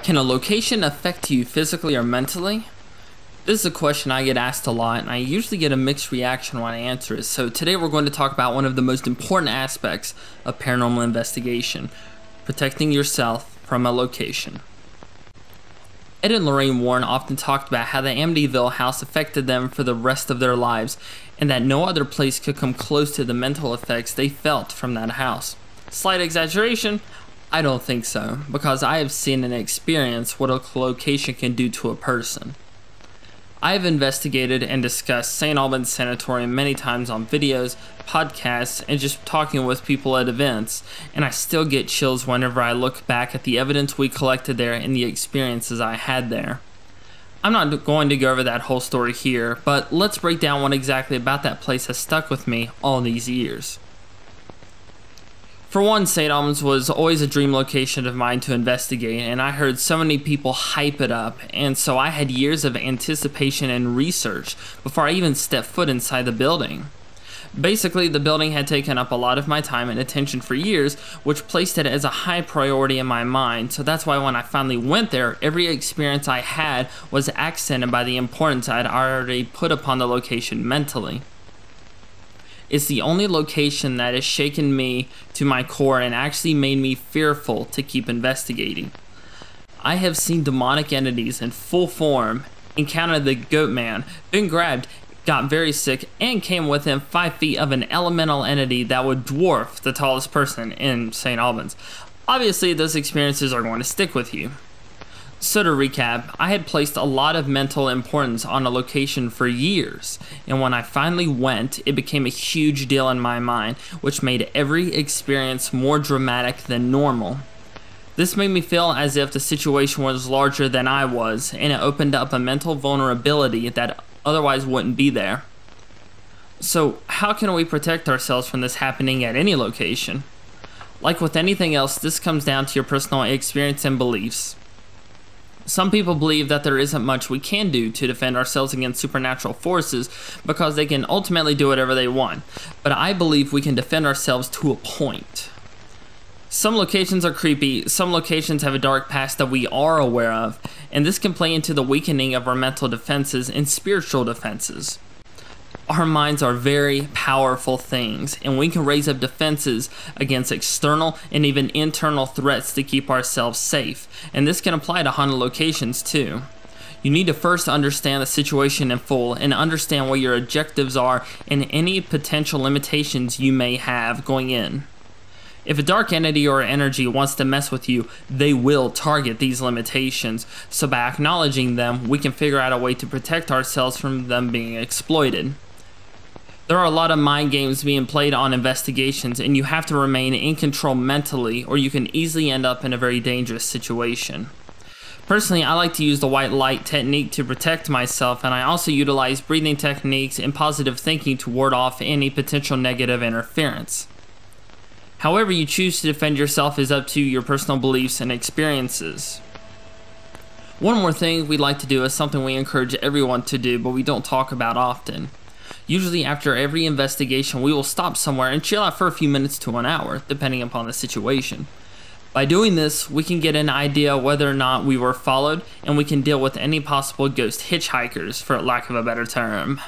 Can a location affect you physically or mentally? This is a question I get asked a lot, and I usually get a mixed reaction when I answer it. So today we're going to talk about one of the most important aspects of paranormal investigation: protecting yourself from a location. Ed and Lorraine Warren often talked about how the Amityville house affected them for the rest of their lives, and that no other place could come close to the mental effects they felt from that house. Slight exaggeration? I don't think so, because I have seen and experienced what a location can do to a person. I have investigated and discussed St. Albans Sanatorium many times on videos, podcasts, and just talking with people at events, and I still get chills whenever I look back at the evidence we collected there and the experiences I had there. I'm not going to go over that whole story here, but let's break down what exactly about that place has stuck with me all these years. For one, St. Albans was always a dream location of mine to investigate, and I heard so many people hype it up, and so I had years of anticipation and research before I even stepped foot inside the building. Basically, the building had taken up a lot of my time and attention for years, which placed it as a high priority in my mind, so that's why when I finally went there, every experience I had was accented by the importance I'd already put upon the location mentally. It's the only location that has shaken me to my core and actually made me fearful to keep investigating. I have seen demonic entities in full form, encountered the goat man, been grabbed, got very sick, and came within 5 feet of an elemental entity that would dwarf the tallest person in St. Albans. Obviously, those experiences are going to stick with you. So to recap, I had placed a lot of mental importance on a location for years, and when I finally went, it became a huge deal in my mind, which made every experience more dramatic than normal. This made me feel as if the situation was larger than I was, and it opened up a mental vulnerability that otherwise wouldn't be there. So how can we protect ourselves from this happening at any location? Like with anything else, this comes down to your personal experience and beliefs. Some people believe that there isn't much we can do to defend ourselves against supernatural forces because they can ultimately do whatever they want, but I believe we can defend ourselves to a point. Some locations are creepy, some locations have a dark past that we are aware of, and this can play into the weakening of our mental defenses and spiritual defenses. Our minds are very powerful things, and we can raise up defenses against external and even internal threats to keep ourselves safe, and this can apply to haunted locations too. You need to first understand the situation in full and understand what your objectives are and any potential limitations you may have going in. If a dark entity or energy wants to mess with you, they will target these limitations, so by acknowledging them, we can figure out a way to protect ourselves from them being exploited. There are a lot of mind games being played on investigations, and you have to remain in control mentally or you can easily end up in a very dangerous situation. Personally, I like to use the white light technique to protect myself, and I also utilize breathing techniques and positive thinking to ward off any potential negative interference. However you choose to defend yourself is up to your personal beliefs and experiences. One more thing we like to do is something we encourage everyone to do, but we don't talk about often. Usually after every investigation, we will stop somewhere and chill out for a few minutes to an hour, depending upon the situation. By doing this, we can get an idea whether or not we were followed, and we can deal with any possible ghost hitchhikers, for lack of a better term.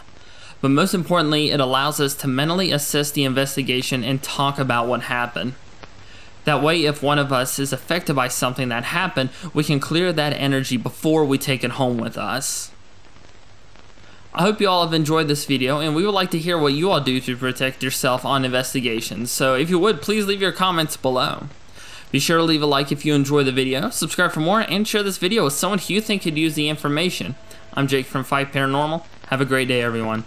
But most importantly, it allows us to mentally assess the investigation and talk about what happened. That way, if one of us is affected by something that happened, we can clear that energy before we take it home with us. I hope you all have enjoyed this video, and we would like to hear what you all do to protect yourself on investigations, so if you would, please leave your comments below. Be sure to leave a like if you enjoy the video, subscribe for more, and share this video with someone who you think could use the information. I'm Jake from Fife Paranormal. Have a great day, everyone.